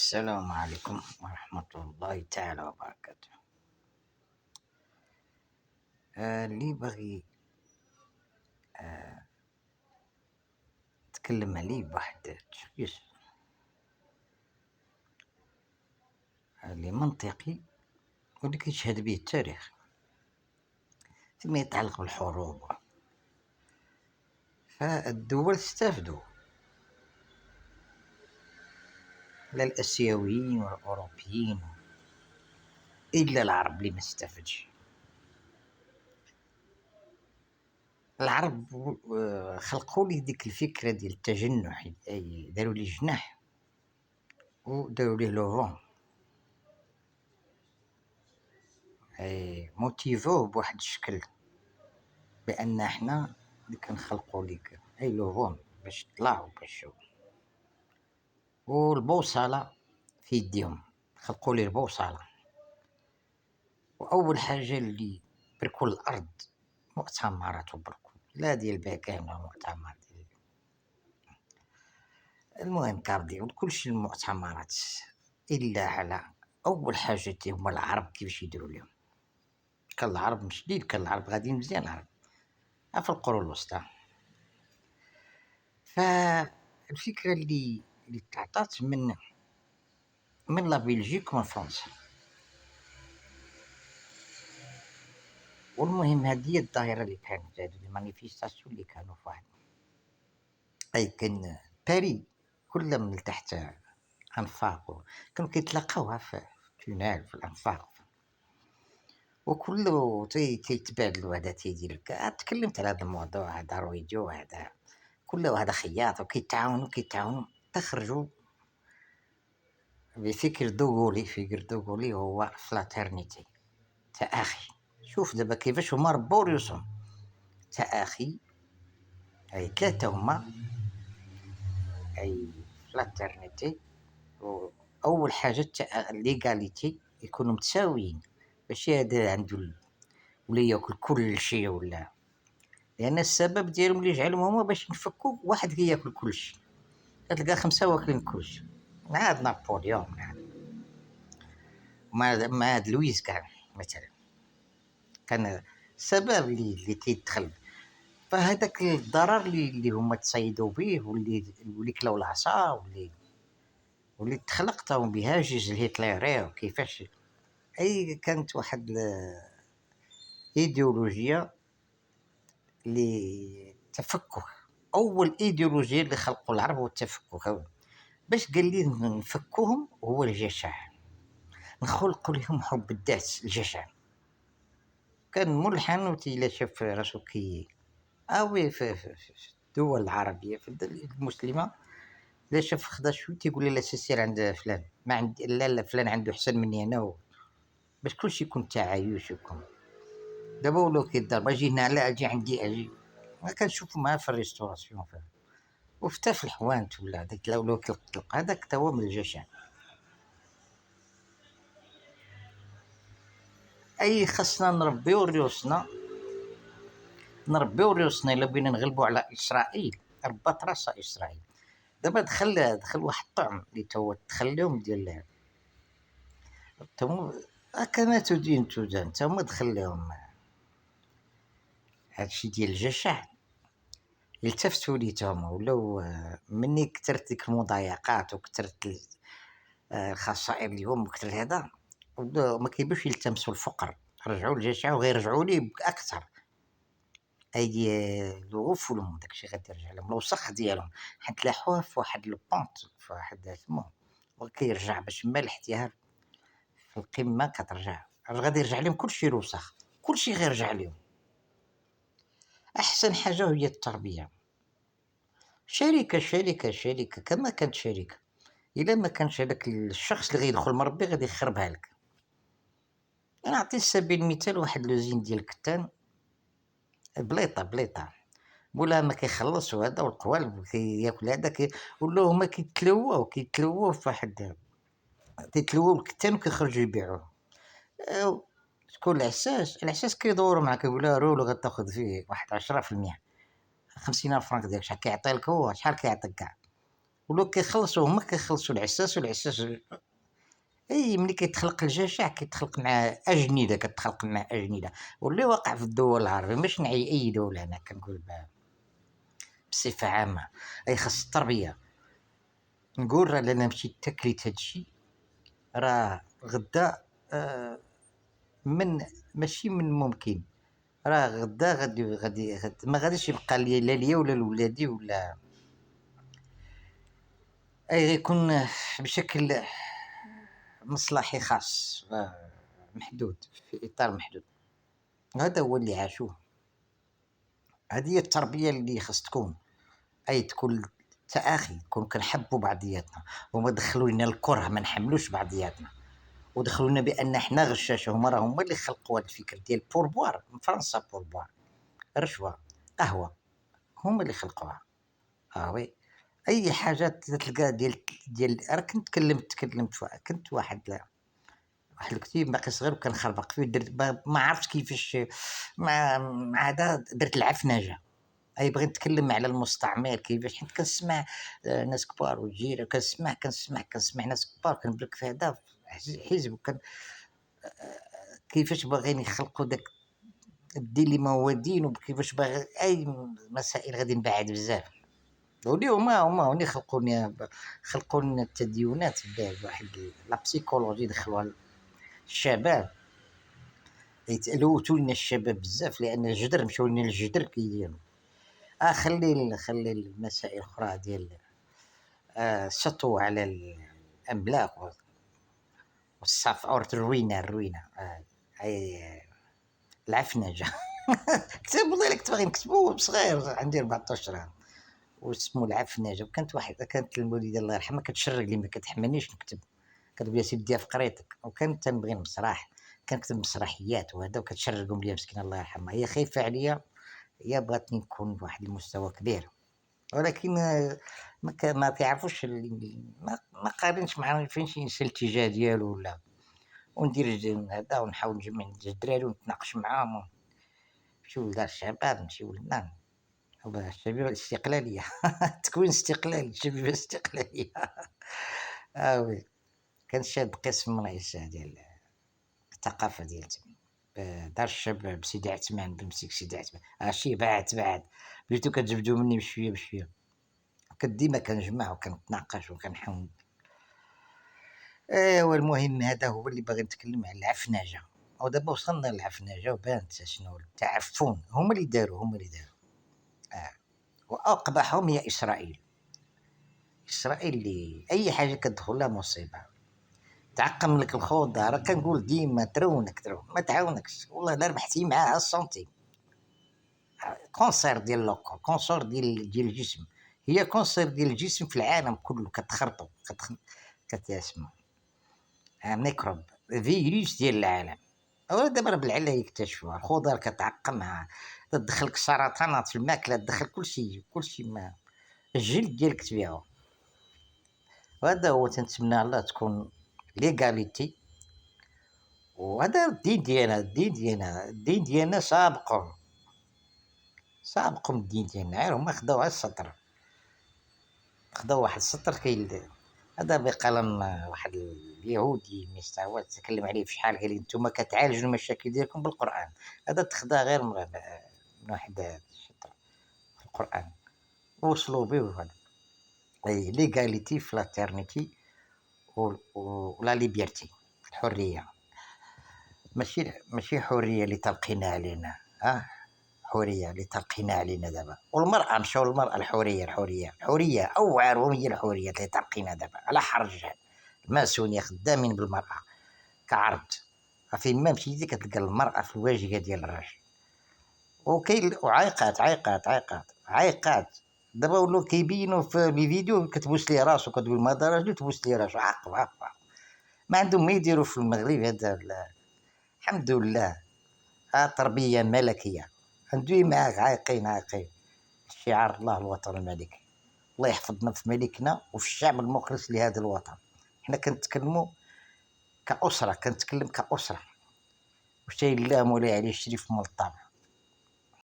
السلام عليكم ورحمة الله تعالى وبركاته. اللي باغي نتكلم عليه بواحد التشخيص اللي منطقي واللي كيشهد به التاريخ فيما يتعلق بالحروب. فالدول استفدوا، لا الآسيويين والأوروبيين إلا العرب اللي ما استفدش. العرب خلقوا لي ديك الفكرة ديال التجنح، أي داروا لي جناح وداروا ليه لوفون، أي موتيفوه بواحد الشكل بأن احنا اللي كنخلقوا ليك أي لوفون باش تطلع وباش شوف. والبوصلة في يديهم، خلقوا لي البوصلة. وأول حاجة اللي بركوا الأرض مؤتمرات وبركوا، لا ديال باكان ولا مؤتمر ديال المهم كارديو كلشي المؤتمرات، إلا على أول حاجة هما العرب كيفاش يديروا لهم. كان العرب مشديد، كان العرب غاديين مزيان العرب في القرون الوسطى. فالفكرة اللي تعطات من لا بلجيك ومن فرنسا. والمهم هذه الظاهرة اللي كانت، هذو لي مانيفيستاسيون اللي كانوا في واحد، أي كان باري كل من تحت أنفاق كانوا كيتلاقاوها في تونال في الأنفاق، وكله تيتبادلوا. هذا تيدير تكلمت على هذا الموضوع، هذا رويديو، هذا كله هذا خياط، وكيتعاونوا تخرجوا بفكر دوغولي هو فلاترنيتي، تأخي. شوف دابا كيفاش هما ربوا ريوسهم، تأخي. أي ثلاثة هما، أي فلاترنيتي. أول حاجة ليغاليتي، يكونوا متساويين، ماشي هذا عنده ولا ياكل كل شيء ولا. لأن السبب ديالهم اللي جعلهم هما باش نفكوا واحد كياكل كل شيء، كتلقى خمسة واكلين كل شيء. مع هاد نابليون، مع هاد لويس كاع مثلا، كان السبب اللي تيدخل. فهذاك الضرر اللي هما تصيدوا به، واللي كلاو العصا، واللي تخلقتهم بهاجس الهتلري، وكيفاش اي كانت واحد الايديولوجيا لتفكك. اول ايديولوجيا اللي خلقوا العرب هو التفكك. باش قال لي نفكوهم هو الجشع، نخلقوا لهم حب الذات، الجشع. كان ملحن وتيلا شاف راسو كي اوي في الدول العربيه، في الدول المسلمه، لا شاف خدا شوي تيقول لا سير عند فلان، ما عندي لا فلان عنده احسن مني انا باش كلشي يكون تعايش يكون. دابا ولاو كيضرب اجي هنا، لا اجي عندي اجي. ما كنشوفو معاه في الريستوراسيون وحتى في الحوانت ولا داك ولاو كيطلق هذاك تا هو من الجشع. اي خاصنا نربيو ريوسنا الا بغينا نغلبو على اسرائيل. ربات راسها اسرائيل. دابا دخل واحد الطعم اللي تو دخل لهم ديال تمو كما تدين تدان، تما دخل لهم هادشي ديال الجشع. التفتوا لي تما ولاو مني كثرت ديك المضايقات وكثرت الخسائر اليوم وكثرت هذا، ما كيبوش يلتمسوا الفقر، رجعوا للجشع وغيرجعوا ليه باكثر. اي الغفل داكشي غادي يرجع لهم، الوسخ ديالهم، حيت لاحوه في واحد لو بونط، في واحد اسمو، وكيرجع باش ملحتيها في القمه كترجع، غادي يرجع لهم كلشي الوسخ، كلشي غيرجع لهم. احسن حاجه هي التربيه. شركه كما كانت شركه، الا ما كانش هذاك الشخص اللي غيدخل مربي غادي يخربها لك. انا نعطي سبيل المثال، واحد لوزين ديال الكتان، بليطه مولاها ما كيخلص، وهذا والقوالب كياكل هذاك، ولاو هما كيتلووه في واحد، تيتلووه الكتان وكيخرجوا يبيعوه. شكون العساس كيدوروا معاك، كيقول له رولو غتاخذ فيه واحد 10%، 50,000 فرانك ديالك شحال كيعطي لك هو، شحال كيعطيك كاع. ولو كيخلصوا هما كيخلصوا العساس، والعساس اي ملي كيتخلق الجشع كيتخلق مع اجنده، كتخلق مع اجنده. واللي واقع في الدول العربيه، باش نعي اي دوله انا كنقول بصفه عامه، اي خاص التربيه. نقول راه انا مشيت تاكليت هادشي، راه غدا من ماشي من ممكن، راه غدا غادي ما غاديش يبقى ليا لا ليا ولا لولادي ولا، اي غيكون بشكل مصلحي خاص، محدود، في اطار محدود. هذا هو اللي عاشوه. هذه هي التربيه اللي خاص تكون، اي تكون تآخي، تكون كنحبوا بعضياتنا، وما دخلوا لنا الكره، ما نحملوش بعضياتنا، ودخلوا لنا بان حنا غشاشه. هما اللي خلقوا هذا الفكر ديال بوربوار من فرنسا، بوربوار رشوه، قهوه، هما اللي خلقوها. وي، اي حاجه تلقى ديال راه كنت تكلمت كنت واحد الكتيب باقي صغير وكنخربق فيه، درت ما عرفتش كيفاش، هذا درت العفنجه. اي بغيت نتكلم على المستعمر كيفاش، حيت كنسمع ناس كبار والجيره، كنسمع ناس كبار كنبرك في هذا حزب، وكان كيفاش باغيين يخلقوا داك الدين اللي ما هو دين، وكيفاش باغي اي مسائل غادي نبعد بزاف. ولي هما اللي خلقوا لنا التدينات بواحد لا بسيكولوجي، دخلوها الشباب، يتلوتوا لنا الشباب بزاف، لان الجدر مشاو لنا الجدر كيديروا. خلي المسائل الاخرى ديال السطو على الاملاك والصف او الروينه هاي العفنجه. كتاب والله الا كنت باغي نكتبو صغير، عندي 14 عام، واسمو العفنجه. كانت الوالده الله يرحمها كتشرق لي، ما كتحملنيش نكتب، كتقول لي سيدي في قريتك. وكنت تنبغي المسرح، كنكتب مسرحيات وهذا، وكتشرقهم لي مسكينه الله يرحمها. هي خايفه عليا، هي بغاتني نكون بواحد المستوى كبير، ولكن ما كيعرفوش ما قارنش مع فينش الاتجاه ديالو ولا. وندير هذا، ونحاول نجمع الدراري ونتناقش معاهم، نمشيو لدار الشباب، نمشيو لنا الشبيبه الاستقلاليه. تكوين استقلالي، الشبيبه الاستقلاليه. وي، كان شاد قسم رئيس ديال الثقافه ديال تما، دار الشباب بسيدي عثمان، بمسك سيدي عثمان. شي بعد بديتو كتجبدو مني بشويه بشويه، كنت ديما كنجمع وكنتناقش وكنحاول. ايوا المهم هذا هو اللي باغي نتكلم على العفنجه. ودابا وصلنا للعفنجه وبانت شنو التعفن، هما اللي داروا. واقبحهم هي اسرائيل. اللي اي حاجه كتدخل لها مصيبه، تعقم لك الخوض. راه كنقول ديما ترونك ما تعاونكش والله، لا ربحتي معاها السنتيم. كونسير ديال لوكو، كونسير ديال الجسم، هي كونسير ديال الجسم في العالم كله. كتخرطو كتسمى ميكروب، فيروس ديال العالم. دابا راه بالعلا يكتشفوها. الخضر كتعقمها، تدخلك سرطانات في الماكله، تدخل كلشي ما الجلد ديالك تبيعو. وهذا هو، تنتمنى الله تكون ليغاليتي. وهذا الدين ديالنا سابقهم الدين ديالنا، غير هما خداو على السطر، خداو واحد السطر هذا بقلم واحد اليهودي مستعود تكلم عليه في شحال، قال لي نتوما كتعالجوا المشاكل ديالكم بالقران. هذا تخدا غير من واحد الشطر في القران، وصلوا به هذا ليغاليتي فلاترنيتي ولا ليبرتي، الحريه. ماشي حريه اللي تلقينا علينا، حريه اللي تلقينا علينا دابا. والمراه مشاو المراه، الحريه اوعر، وهي الحريه اللي تلقينا دابا على حرج. الماسونيه خدامين بالمراه كعرض، فين ما مشيتي كتلقى المراه في الواجهه ديال الراجل. وعيقات دابا ولاو كيبينوا في لي فيديو، كتبوس ليه راسو، كتقول ما هذا راجل تبوس ليه راسو. عاقب ما عندهم ما يديروا في المغرب هذا. الحمد لله، تربيه ملكيه، ندوي معاك عايقين. شعار الله الوطن الملكي. الله يحفظنا في ملكنا وفي الشعب المخلص لهذا الوطن. حنا كنتكلموا كأسرة، كنتكلم كأسرة، وشايل الله مولاي علي الشريف مول الطابع.